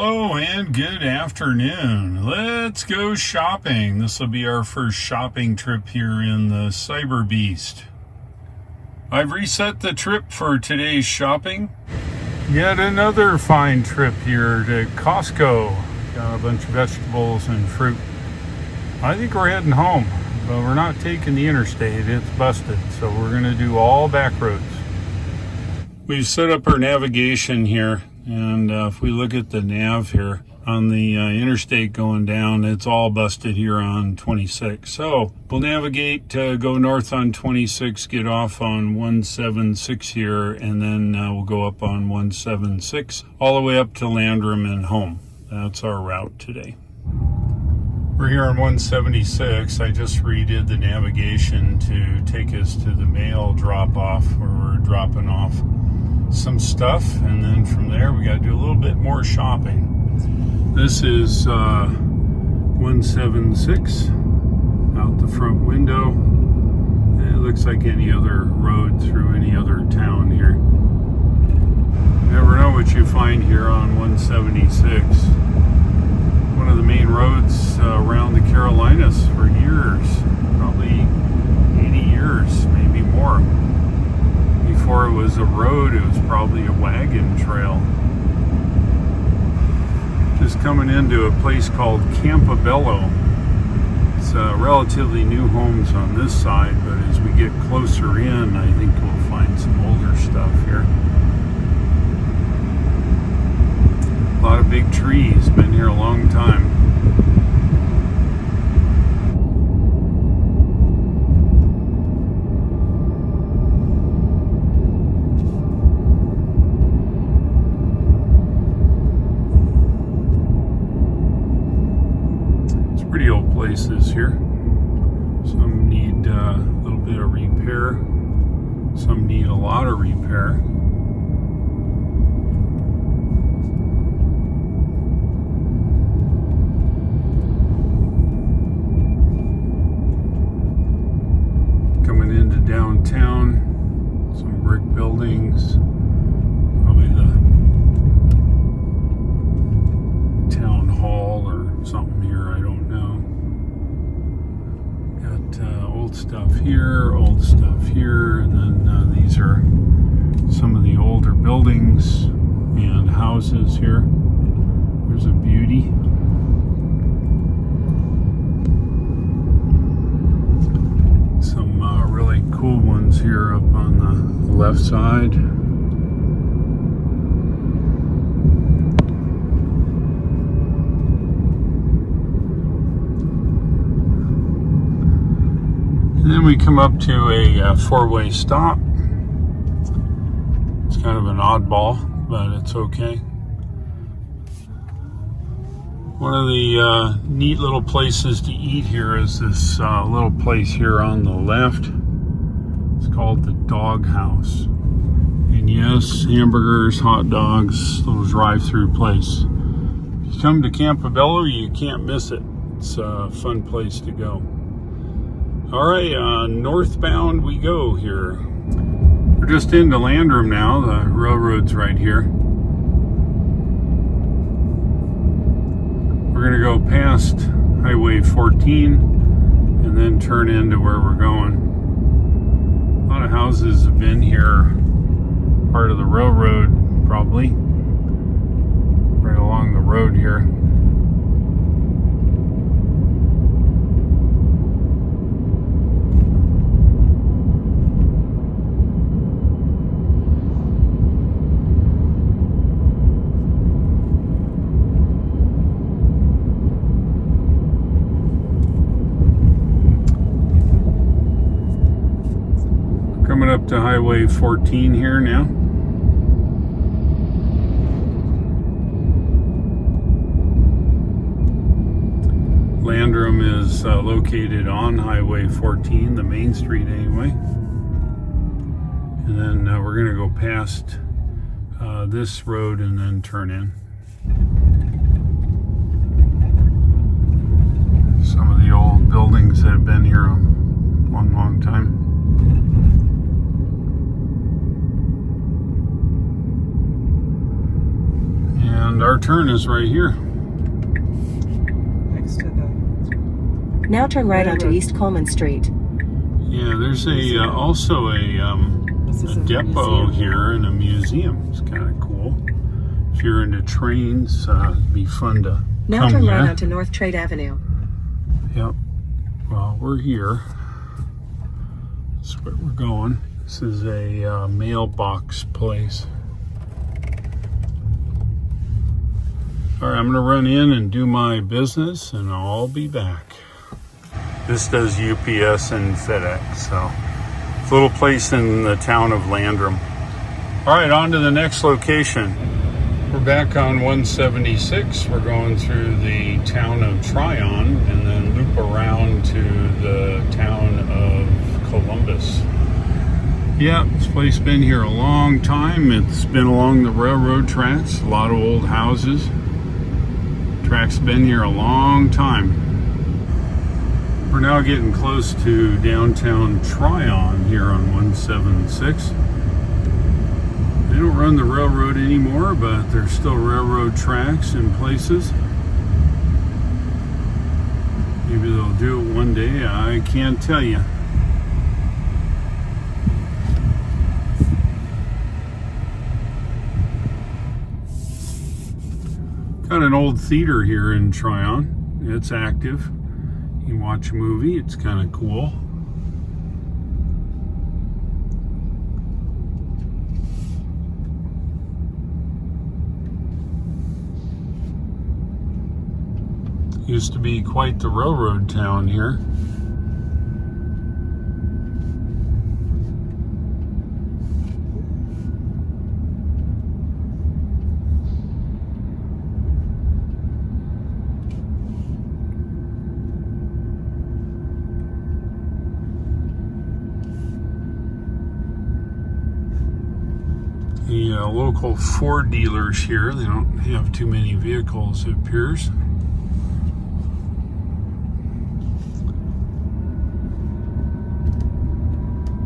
Hello and good afternoon. Let's go shopping. This will be our first shopping trip here in the CyberBeast. I've reset the trip for today's shopping. Yet another fine trip here to Costco. Got a bunch of vegetables and fruit. I think we're heading home, but we're not taking the interstate. It's busted, so we're going to do all back roads. We've set up our navigation here. And if we look at the nav here on the interstate going down, it's all busted here on 26. So we'll navigate, go north on 26, get off on 176 here, and then we'll go up on 176 all the way up to Landrum and home. That's our route today. We're here on 176. I just redid the navigation to take us to the mail drop-off where we're dropping off some stuff, and then from there we got to do a little bit more shopping. This is 176 out the front window, and it looks like any other road through any other town here. You never know what you find here on 176. One of the main roads around the Carolinas for years, probably 80 years, maybe more. Before it was a road, it was probably a wagon trail. Just coming into a place called Campobello. It's relatively new homes on this side, but as we get closer in, I think we'll find some older stuff here. A lot of big trees, been here a long time. Pretty old places here. Some need a little bit of repair. Some need a lot of repair. Coming into downtown, some brick buildings. Probably the town hall or something here, I don't know. Got old stuff here, and then these are some of the older buildings and houses here. There's a beauty. Some really cool ones here up on the left side. And then we come up to a four-way stop. It's kind of an oddball, but it's okay. One of the neat little places to eat here is this little place here on the left. It's called the Dog House. And yes, hamburgers, hot dogs, little drive-through place. If you come to Campobello, you can't miss it. It's a fun place to go. All right, northbound we go here. We're just into Landrum now. The railroad's right here. We're gonna go past Highway 14 and then turn into where we're going. A lot of houses have been here, part of the railroad probably, right along the road here. Coming up to Highway 14 here now. Landrum is located on Highway 14, the main street anyway. And then we're going to go past this road and then turn in. Some of the old buildings that have been here a long, long time. And our turn is right here. Next to the... Now turn right onto East Coleman Street. Yeah, there's also a depot here and a museum. It's kind of cool. If you're into trains, it'd be fun to Now come turn here. right onto North Trade Avenue. Yep. Well, we're here. That's where we're going. This is a mailbox place. All right, I'm gonna run in and do my business and I'll be back. This does UPS and FedEx, so it's a little place in the town of Landrum. All right, on to the next location. We're back on 176. We're going through the town of Tryon and then loop around to the town of Columbus. Yeah, this place has been here a long time. It's been along the railroad tracks, a lot of old houses. Track's been here a long time. We're now getting close to downtown Tryon here on 176. They don't run the railroad anymore, but there's still railroad tracks in places. Maybe they'll do it one day, I can't tell you. Got an old theater here in Tryon. It's active. You can watch a movie, it's kind of cool. Used to be quite the railroad town here. The local Ford dealers here, they don't have too many vehicles, it appears.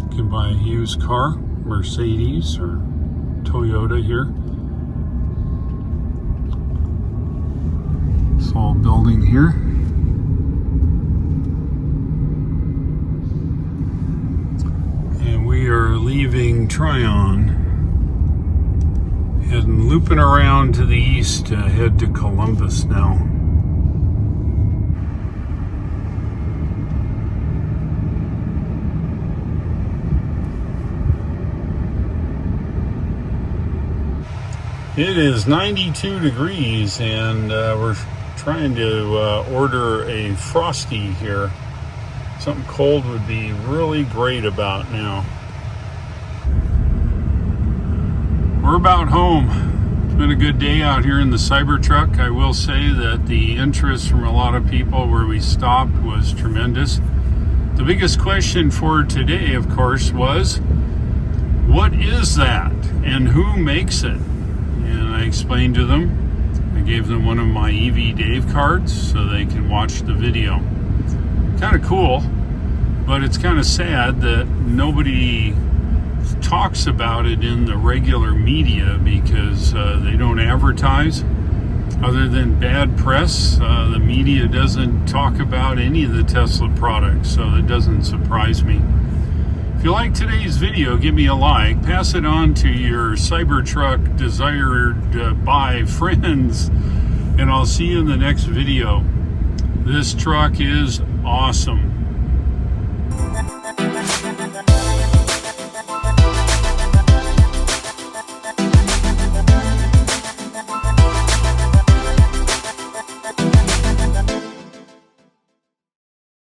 You can buy a used car, Mercedes or Toyota here. Small building here. And we are leaving Tryon. Heading looping around to the east to head to Columbus now. It is 92 degrees and we're trying to order a Frosty here. Something cold would be really great about now. We're about home. It's been a good day out here in the Cybertruck. I will say that the interest from a lot of people where we stopped was tremendous. The biggest question for today, of course, was, what is that and who makes it? And I explained to them. I gave them one of my EV Dave cards so they can watch the video. Kind of cool, but it's kind of sad that nobody talks about it in the regular media because they don't advertise. Other than bad press, the media doesn't talk about any of the Tesla products, so that doesn't surprise me. If you like today's video, give me a like, pass it on to your Cybertruck desired buy friends, and I'll see you in the next video. This truck is awesome.